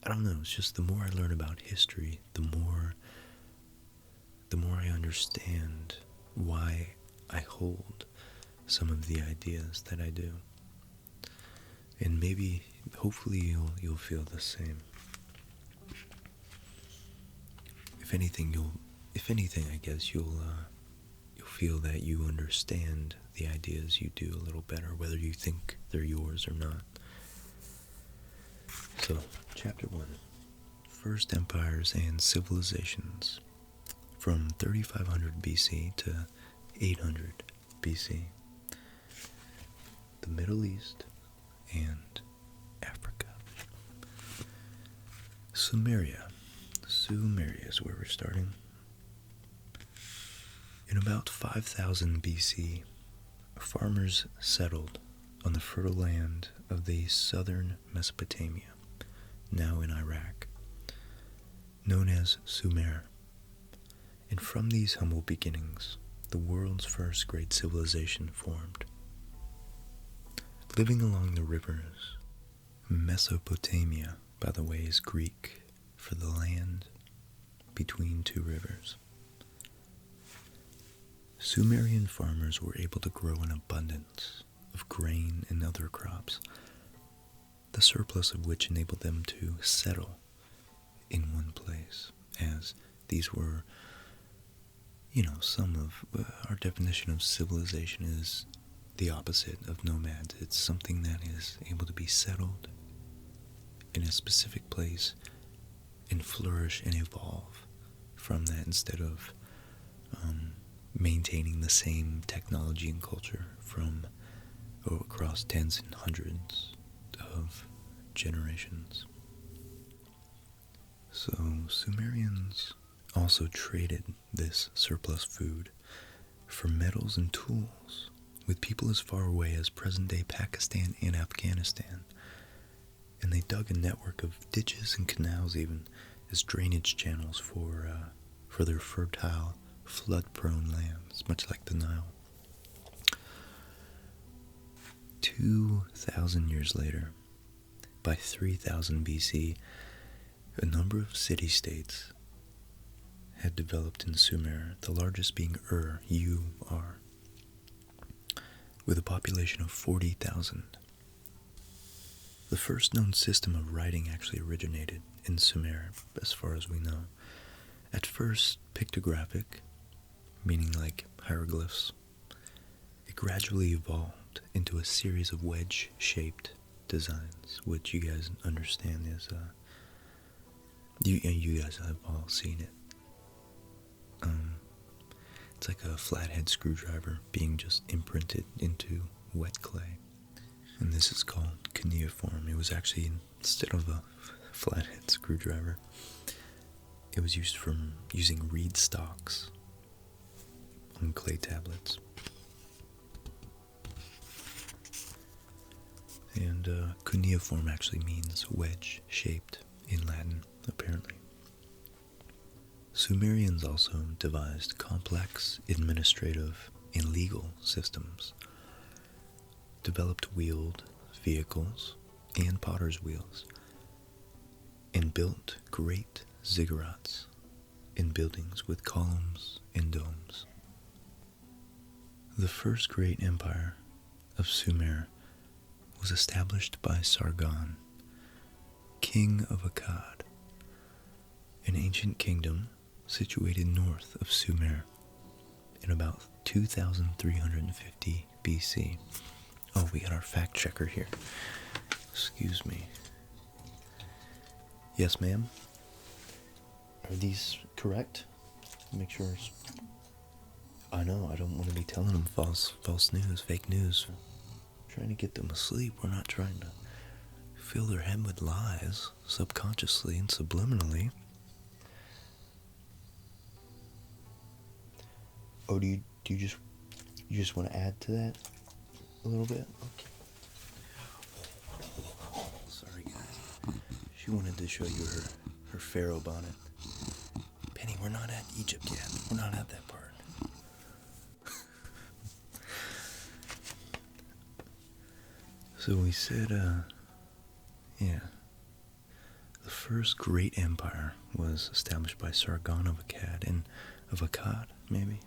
I don't know, it's just the more I learn about history, the more I understand why I hold some of the ideas that I do. And maybe, hopefully, you'll feel the same. If anything, I guess you'll feel that you understand the ideas you do a little better, whether you think they're yours or not. So, Chapter 1. First Empires and Civilizations, from 3500 BC to 800 BC. The Middle East and Africa. Sumeria. Sumeria is where we're starting. In about 5000 BC, farmers settled on the fertile land of the southern Mesopotamia, now in Iraq, known as Sumer. And from these humble beginnings, the world's first great civilization formed. Living along the rivers, Mesopotamia, by the way, is Greek for the land between two rivers. Sumerian farmers were able to grow an abundance of grain and other crops, the surplus of which enabled them to settle in one place, as these were, some of our definition of civilization is the opposite of nomads. It's something that is able to be settled in a specific place and flourish and evolve from that, instead of maintaining the same technology and culture from across tens and hundreds of generations. So Sumerians also traded this surplus food for metals and tools with people as far away as present-day Pakistan and Afghanistan. And they dug a network of ditches and canals even as drainage channels for their fertile, flood-prone lands, much like the Nile. 2,000 years later, by 3000 BC, a number of city-states had developed in Sumer, the largest being Ur, U-R, with a population of 40,000. The first known system of writing actually originated in Sumer, as far as we know. At first pictographic, meaning like hieroglyphs, it gradually evolved into a series of wedge-shaped designs, which you guys understand is, you guys have all seen it. It's like a flathead screwdriver being just imprinted into wet clay. And this is called cuneiform. It was actually, instead of a flathead screwdriver, it was used for using reed stalks on clay tablets. And cuneiform actually means wedge-shaped in Latin, apparently. Sumerians also devised complex administrative and legal systems, developed wheeled vehicles and potter's wheels, and built great ziggurats in buildings with columns and domes. The first great empire of Sumer was established by Sargon, king of Akkad, an ancient kingdom situated north of Sumer in about 2350 BC. Oh, we got our fact checker here. Excuse me. Yes, ma'am? Are these correct? Make sure. I know, I don't want to be telling them false news, fake news. I'm trying to get them asleep. We're not trying to fill their head with lies, subconsciously and subliminally. Oh, do you just want to add to that a little bit? Okay. Sorry, guys. She wanted to show you her pharaoh bonnet. Penny, we're not at Egypt yet. We're not at that part. So we said, The first great empire was established by Sargon of Akkad, maybe.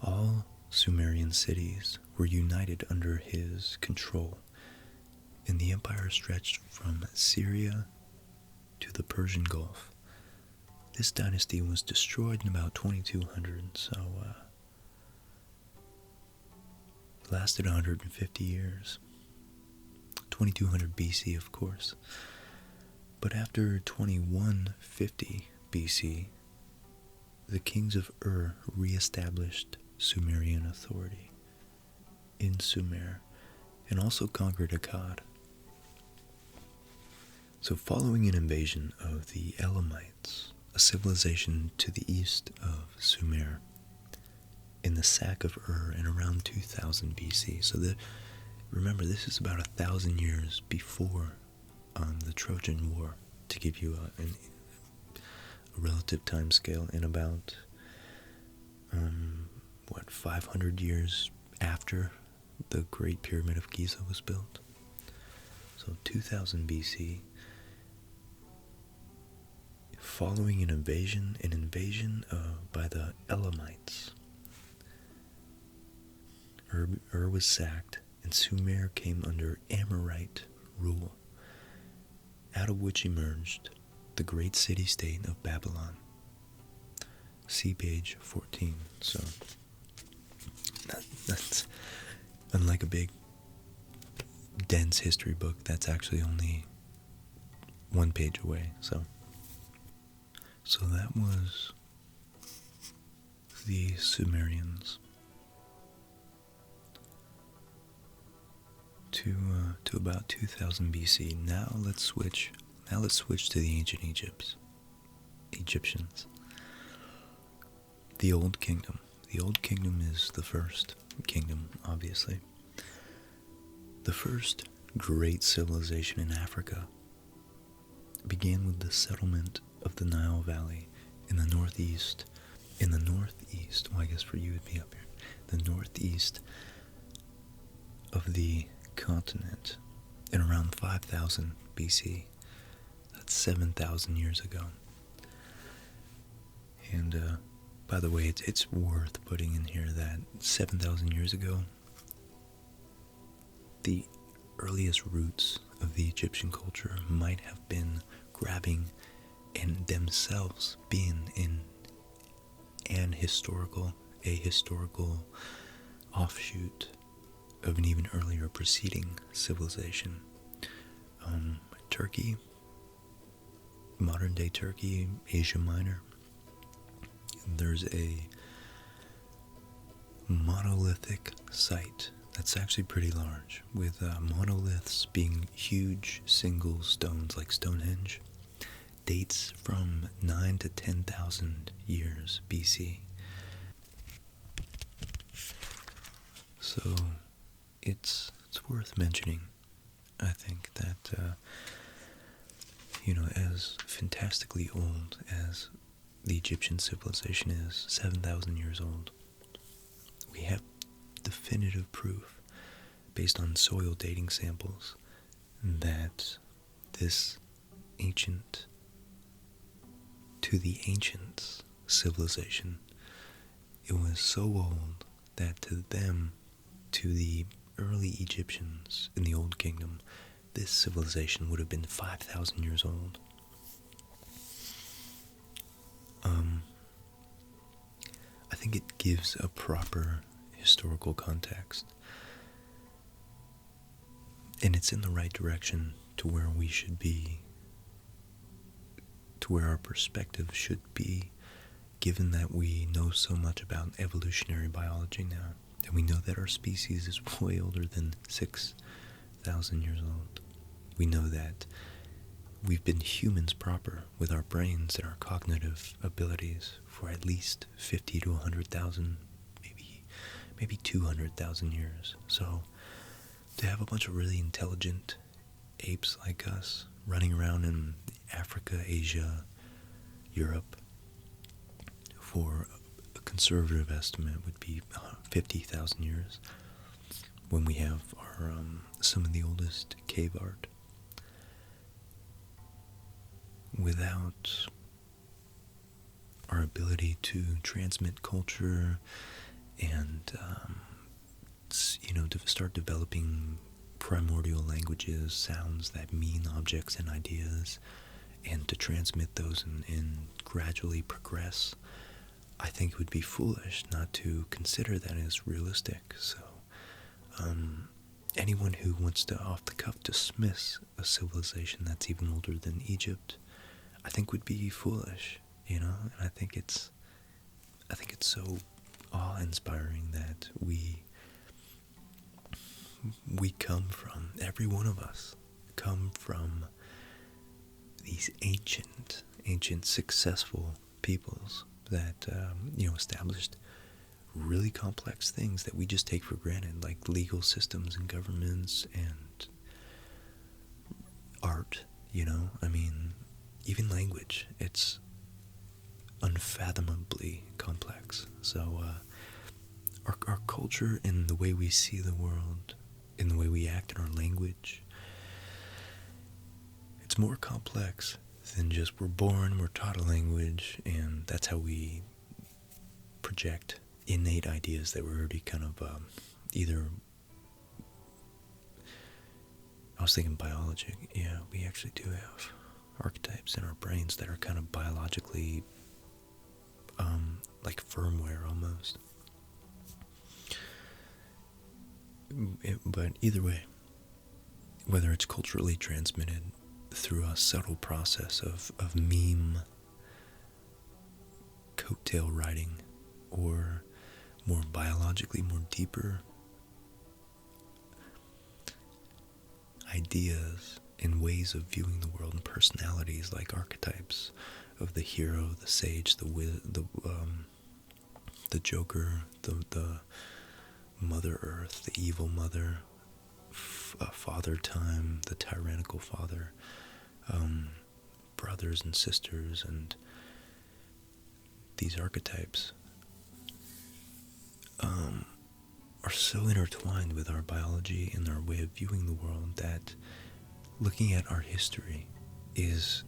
All Sumerian cities were united under his control, and the empire stretched from Syria to the Persian Gulf. This dynasty was destroyed in about 2200, so it lasted 150 years. 2200 BC, of course. But after 2150 BC, the kings of Ur re-established Sumerian authority in Sumer and also conquered Akkad. So following an invasion of the Elamites, a civilization to the east of Sumer, in the sack of Ur in around 2000 BC. So remember, this is about 1,000 years before the Trojan War, to give you a relative time scale, in about 500 years after the Great Pyramid of Giza was built. So 2000 BC, following an invasion by the Elamites, Ur was sacked, and Sumer came under Amorite rule, out of which emerged the great city-state of Babylon. See page 14. So that's unlike a big, dense history book. That's actually only one page away. So that was the Sumerians. To about 2000 BC. Now let's switch to the ancient Egyptians. The Old Kingdom. The Old Kingdom is the first kingdom, obviously. The first great civilization in Africa began with the settlement of the Nile Valley in the northeast. Well, I guess for you it'd be up here. The northeast of the continent in around 5000 BC. That's 7,000 years ago. And by the way, it's worth putting in here that 7,000 years ago, the earliest roots of the Egyptian culture might have been grabbing and themselves being in a historical offshoot of an even earlier preceding civilization. Turkey, modern day Turkey, Asia Minor, there's a monolithic site that's actually pretty large, with monoliths being huge single stones like Stonehenge. Dates from 9 to 10,000 years BC. So it's worth mentioning, I think, that as fantastically old as the Egyptian civilization is, 7,000 years old, we have definitive proof based on soil dating samples that this ancient to the ancients civilization, it was so old that to the early Egyptians in the Old Kingdom, this civilization would have been 5,000 years old. I think it gives a proper historical context, and it's in the right direction to where we should be, to where our perspective should be, given that we know so much about evolutionary biology now, and we know that our species is way older than 6,000 years old. We know that we've been humans proper with our brains and our cognitive abilities for at least 50 to 100,000, maybe 200,000 years. So to have a bunch of really intelligent apes like us running around in Africa, Asia, Europe, for a conservative estimate would be 50,000 years, when we have our some of the oldest cave art. Without our ability to transmit culture and to start developing primordial languages, sounds that mean objects and ideas, and to transmit those and gradually progress, I think it would be foolish not to consider that as realistic. So anyone who wants to off the cuff dismiss a civilization that's even older than Egypt, I think would be foolish, and I think it's so awe-inspiring that we come from, every one of us come from these ancient successful peoples that established really complex things that we just take for granted, like legal systems and governments and art. Even language, it's unfathomably complex. So our culture and the way we see the world, in the way we act in our language, it's more complex than just we're born, we're taught a language, and that's how we project innate ideas that were already kind of either... I was thinking biology. Yeah, we actually do have archetypes in our brains that are kind of biologically like firmware almost. But either way, whether it's culturally transmitted through a subtle process of meme coattail riding, or more biologically, more deeper ideas and ways of viewing the world, and personalities like archetypes of the hero, the sage, the Joker, the Mother Earth, the evil mother, Father Time, the tyrannical father, brothers and sisters, and these archetypes are so intertwined with our biology and our way of viewing the world that looking at our history is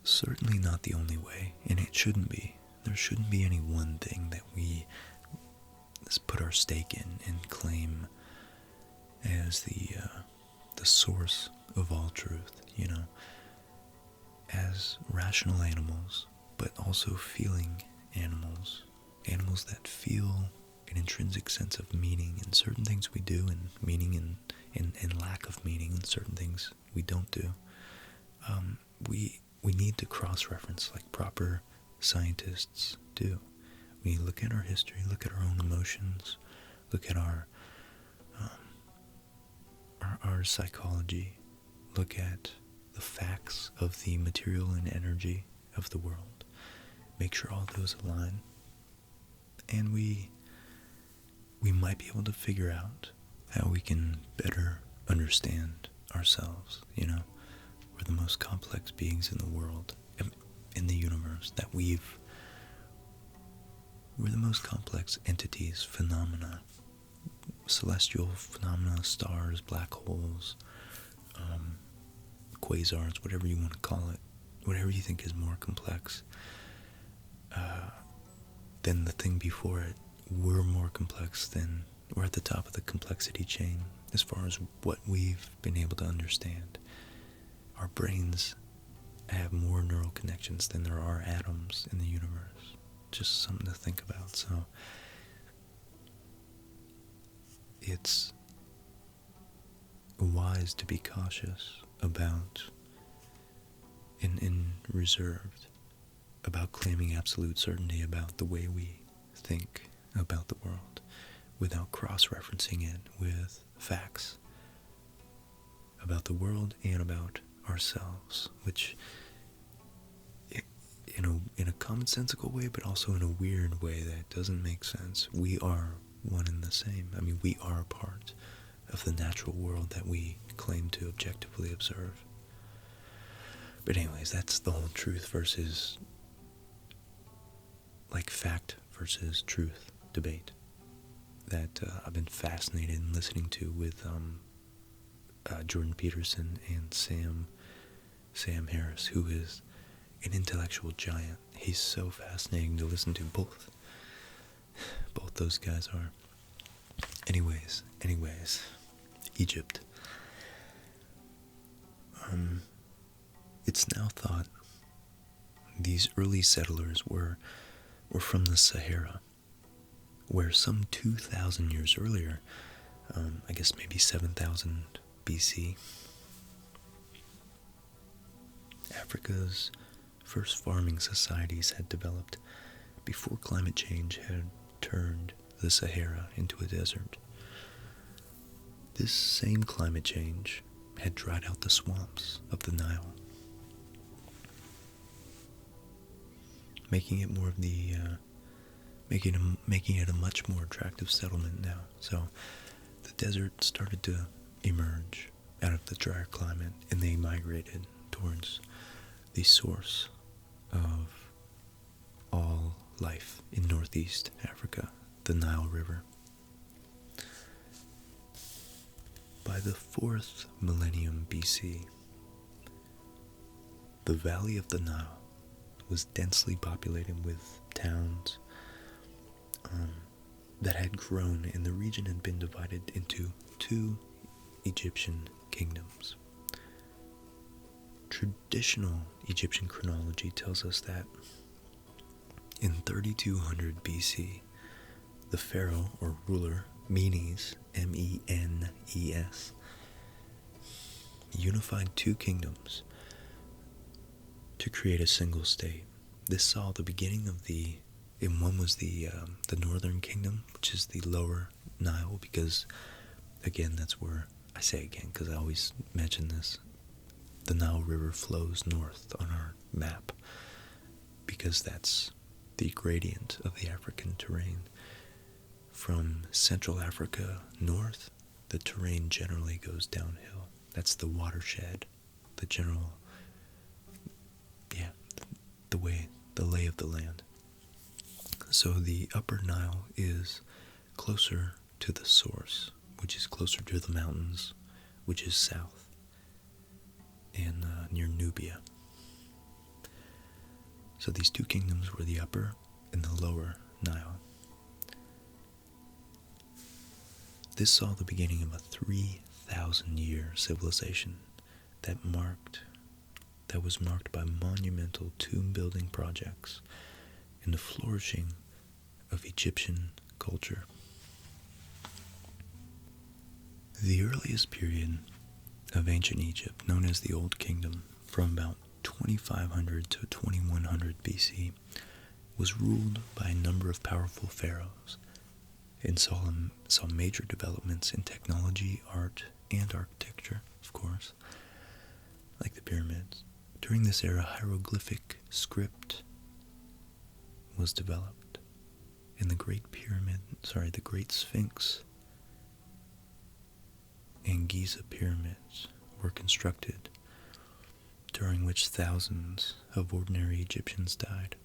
certainly not the only way, and it shouldn't be. There shouldn't be any one thing that we put our stake in and claim as the source of all truth, as rational animals, but also feeling animals that feel an intrinsic sense of meaning in certain things we do, and meaning and lack of meaning in certain things we don't do. We need to cross-reference like proper scientists do. We look at our history, look at our own emotions, look at our psychology, look at the facts of the material and energy of the world, make sure all those align, and we might be able to figure out how we can better understand ourselves. We're the most complex beings in the world, in the universe, we're the most complex entities, phenomena, celestial phenomena, stars, black holes, quasars, whatever you want to call it, whatever you think is more complex than the thing before it. We're more complex than, we're at the top of the complexity chain as far as what we've been able to understand. Our brains have more neural connections than there are atoms in the universe. Just something to think about. So it's wise to be cautious about and reserved about claiming absolute certainty about the way we think about the world without cross-referencing it with facts about the world and about ourselves, which in a commonsensical way, but also in a weird way that doesn't make sense. We are one and the same. We are a part of the natural world that we claim to objectively observe. But anyways, that's the whole truth versus, fact versus truth debate that I've been fascinated in listening to with Jordan Peterson and Sam Harris, who is an intellectual giant. He's so fascinating to listen to. Both those guys are. Anyways, Egypt. It's now thought these early settlers were from the Sahara, where some 2,000 years earlier, I guess maybe 7,000 BC, Africa's first farming societies had developed before climate change had turned the Sahara into a desert. This same climate change had dried out the swamps of the Nile, making it more of the making it a much more attractive settlement now. So the desert started to emerge out of the drier climate, and they migrated towards the source of all life in northeast Africa, the Nile River. By the 4th millennium BC, the valley of the Nile was densely populated with towns that had grown, and the region had been divided into 2 Egyptian kingdoms. Traditional Egyptian chronology tells us that in 3200 BC, the pharaoh or ruler Menes, M-E-N-E-S, unified 2 kingdoms to create a single state. This saw the beginning of and one was the northern kingdom, which is the lower Nile, because, again, that's where, I say again because I always mention this, the Nile River flows north on our map, because that's the gradient of the African terrain. From Central Africa north, the terrain generally goes downhill. That's the watershed, the general, the lay of the land. So the upper Nile is closer to the source, which is closer to the mountains, which is south, and near Nubia. So these 2 kingdoms were the upper and the lower Nile. This saw the beginning of a 3,000-year civilization that was marked by monumental tomb-building projects and the flourishing of Egyptian culture. The earliest period of ancient Egypt, known as the Old Kingdom, from about 2500 to 2100 BC, was ruled by a number of powerful pharaohs and saw major developments in technology, art, and architecture, of course, like the pyramids. During this era, hieroglyphic script was developed, and the Great Sphinx and Giza pyramids were constructed, during which thousands of ordinary Egyptians died.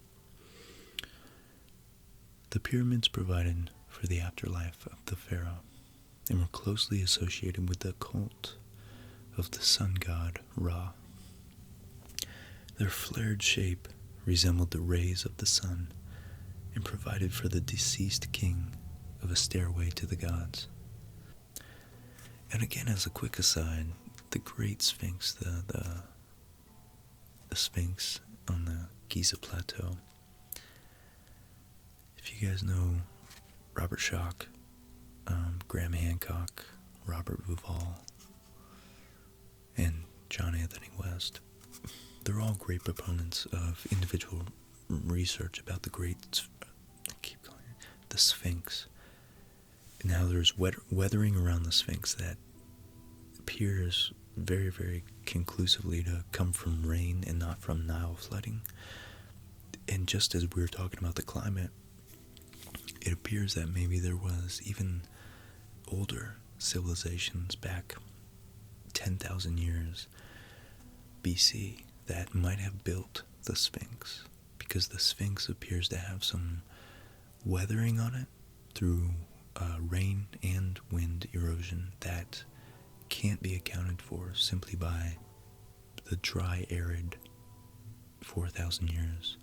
The pyramids provided for the afterlife of the pharaoh and were closely associated with the cult of the sun god Ra. Their flared shape resembled the rays of the sun and provided for the deceased king of a stairway to the gods. And again, as a quick aside, the Great Sphinx, the Sphinx on the Giza Plateau, if you guys know Robert Schoch, Graham Hancock, Robert Vuval, and John Anthony West, they're all great proponents of individual research about the Sphinx, and how there's weathering around the Sphinx that appears very, very conclusively to come from rain and not from Nile flooding. And just as we were talking about the climate, it appears that maybe there was even older civilizations back 10,000 years BC that might have built the Sphinx, because the Sphinx appears to have some weathering on it through rain and wind erosion that can't be accounted for simply by the dry, arid 4,000 years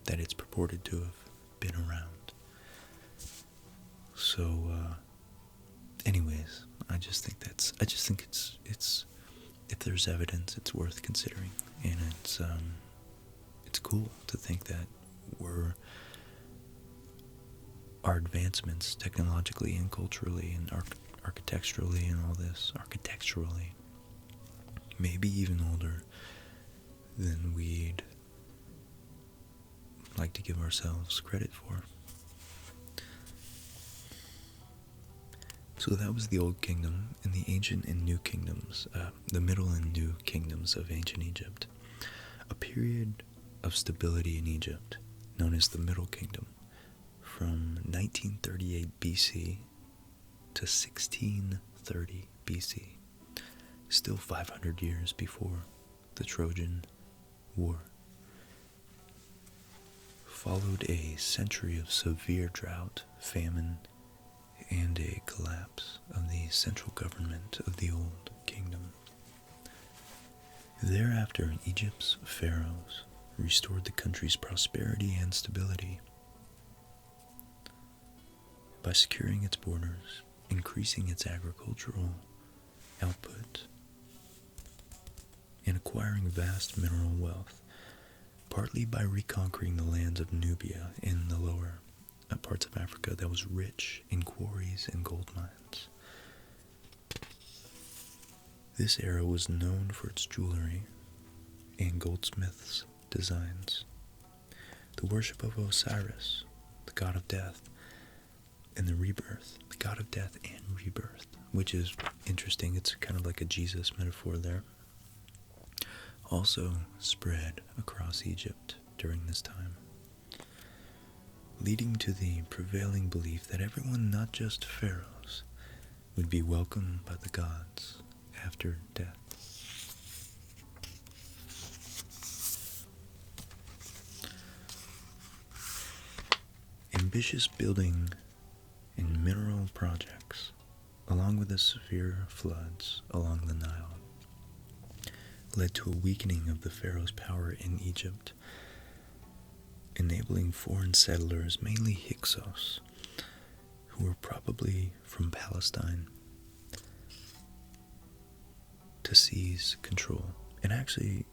that it's purported to have been around. So, anyways, I just think it's if there's evidence, it's worth considering, and it's cool to think that our advancements technologically and culturally and architecturally and all this, maybe even older than we'd like to give ourselves credit for. So that was the Old Kingdom and the Ancient and New Kingdoms, the Middle and New Kingdoms of ancient Egypt. A period of stability in Egypt, known as the Middle Kingdom, from 1938 BC to 1630 BC, still 500 years before the Trojan War. Followed a century of severe drought, famine, and a collapse of the central government of the Old Kingdom. Thereafter, Egypt's pharaohs restored the country's prosperity and stability by securing its borders, increasing its agricultural output, and acquiring vast mineral wealth, partly by reconquering the lands of Nubia in the lower parts of Africa that was rich in quarries and gold mines. This era was known for its jewelry and goldsmiths' designs, the worship of Osiris, the god of death, and the rebirth, the god of death and rebirth, which is interesting. It's kind of like a Jesus metaphor there. Also spread across Egypt during this time, leading to the prevailing belief that everyone, not just pharaohs, would be welcomed by the gods after death. Ambitious building and mineral projects, along with the severe floods along the Nile, led to a weakening of the pharaoh's power in Egypt, enabling foreign settlers, mainly Hyksos, who were probably from Palestine, to seize control. And actually,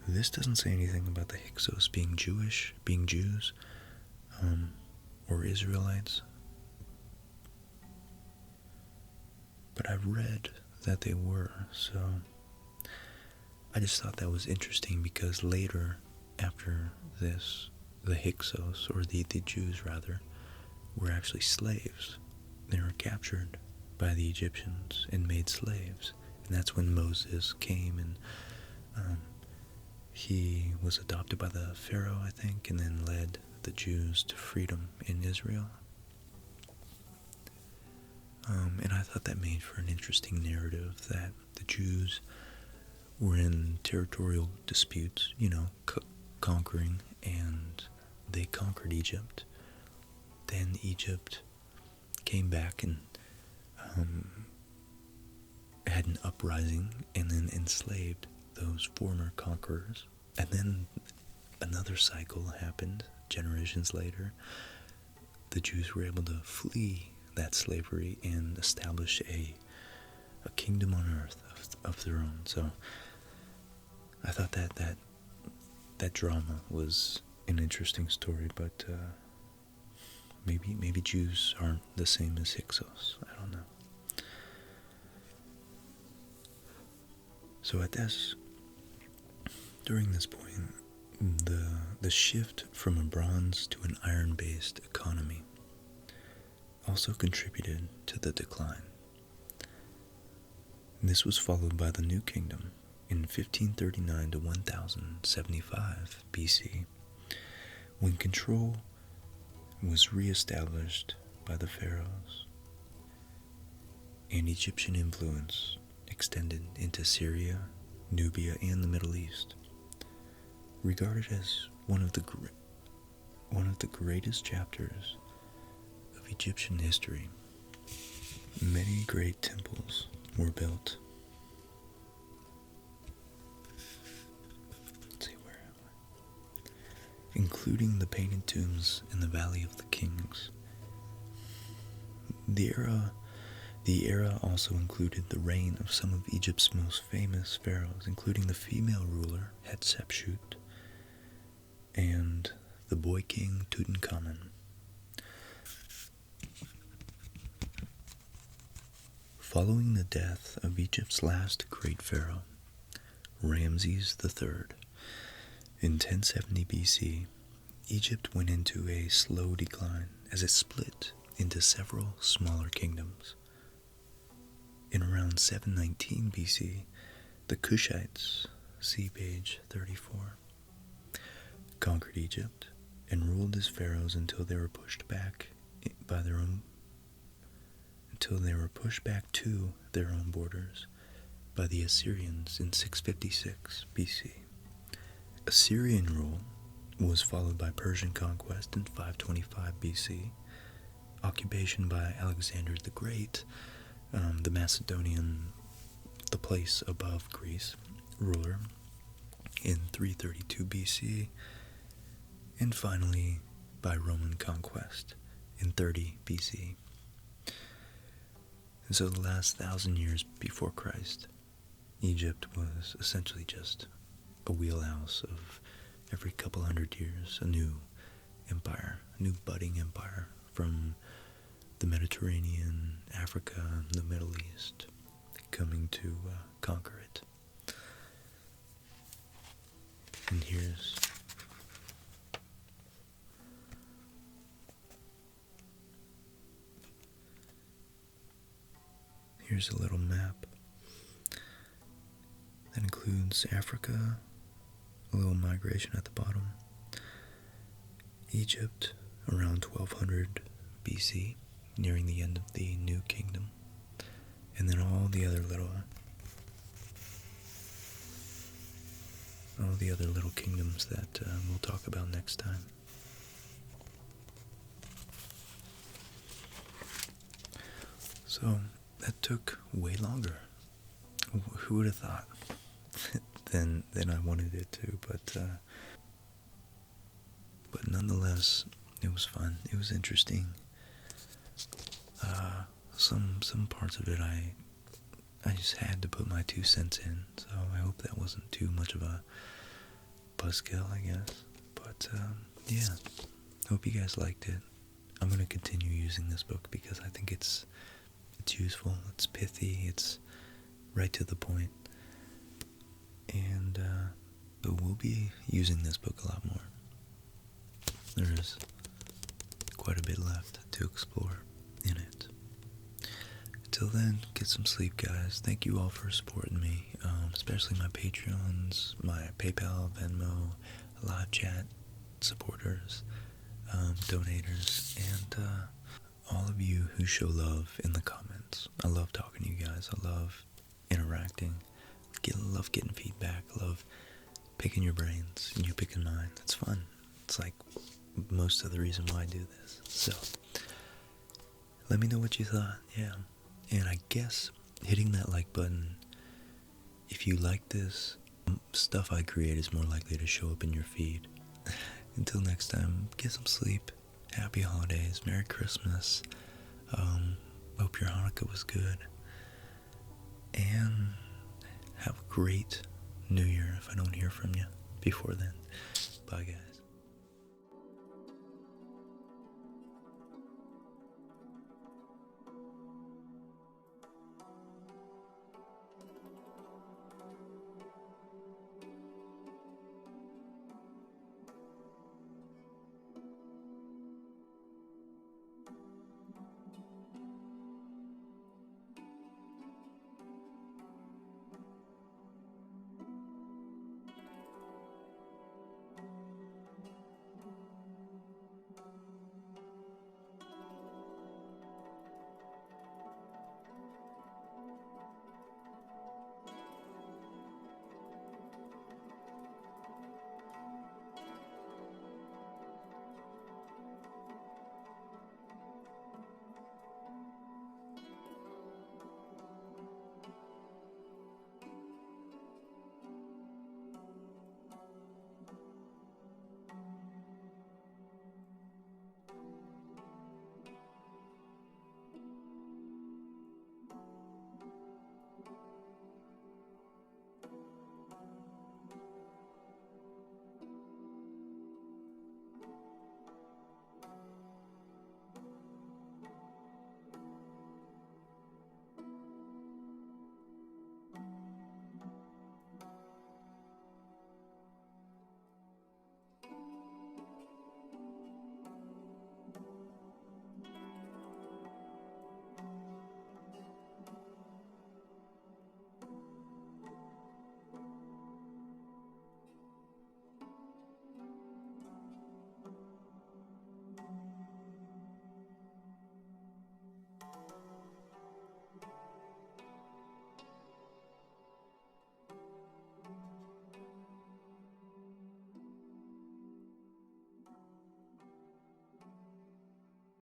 this doesn't say anything about the Hyksos being Jewish, being Jews, or Israelites. But I've read that they were, so I just thought that was interesting because later, after this, the Hyksos, or the Jews rather, were actually slaves. They were captured by the Egyptians and made slaves. And that's when Moses came, and he was adopted by the Pharaoh, I think, and then led the Jews to freedom in Israel. And I thought that made for an interesting narrative, that the Jews were in territorial disputes, conquering, and they conquered Egypt. Then Egypt came back and had an uprising and then enslaved those former conquerors. And then another cycle happened generations later. The Jews were able to flee that slavery and establish a kingdom on earth of their own. So I thought that drama was an interesting story, but maybe Jews aren't the same as Hyksos. I don't know. So during this point, the shift from a bronze to an iron-based economy also contributed to the decline. And this was followed by the New Kingdom in 1539 to 1075 BC, when control was re-established by the pharaohs, and Egyptian influence extended into Syria, Nubia, and the Middle East. Regarded as one of the greatest chapters of Egyptian history, many great temples were built. Let's see, where am I? Including the painted tombs in the Valley of the Kings. The era also included the reign of some of Egypt's most famous pharaohs, including the female ruler Hatshepsut and the boy king Tutankhamun. Following the death of Egypt's last great pharaoh, Ramses III, in 1070 BC, Egypt went into a slow decline as it split into several smaller kingdoms. In around 719 BC, the Kushites, see page 34, conquered Egypt and ruled as pharaohs until they were pushed back to their own borders by the Assyrians in 656 BC. Assyrian rule was followed by Persian conquest in 525 BC, occupation by Alexander the Great, the Macedonian, the place above Greece, ruler, in 332 BC, and finally by Roman conquest in 30 BC. And so the last 1,000 years before Christ, Egypt was essentially just a wheelhouse of every couple hundred years, a new empire, a new budding empire from the Mediterranean, Africa, and the Middle East, coming to conquer it. And here's a little map that includes Africa, a little migration at the bottom, Egypt around 1200 BC, nearing the end of the New Kingdom, and then all the other little kingdoms that we'll talk about next time. So that took way longer. Who would have thought? than I wanted it to, but nonetheless, it was fun. It was interesting. Some parts of it I just had to put my 2 cents in, so I hope that wasn't too much of a buzzkill, I guess. But yeah, hope you guys liked it. I'm gonna continue using this book because I think it's useful, it's pithy, it's right to the point, and we'll be using this book a lot more. There's quite a bit left to explore in it. Until then, get some sleep, guys. Thank you all for supporting me, especially my Patreons, my PayPal, Venmo, live chat supporters, donators, and all of you who show love in the comments. I love talking to you guys. I love interacting. Love getting feedback. Love picking your brains and you picking mine. It's fun. It's like most of the reason why I do this. So, let me know what you thought. Yeah. And I guess hitting that like button, if you like this, stuff I create is more likely to show up in your feed. Until next time, get some sleep. Happy holidays. Merry Christmas. Hope your Hanukkah was good. And have a great New Year if I don't hear from you before then. Bye, guys.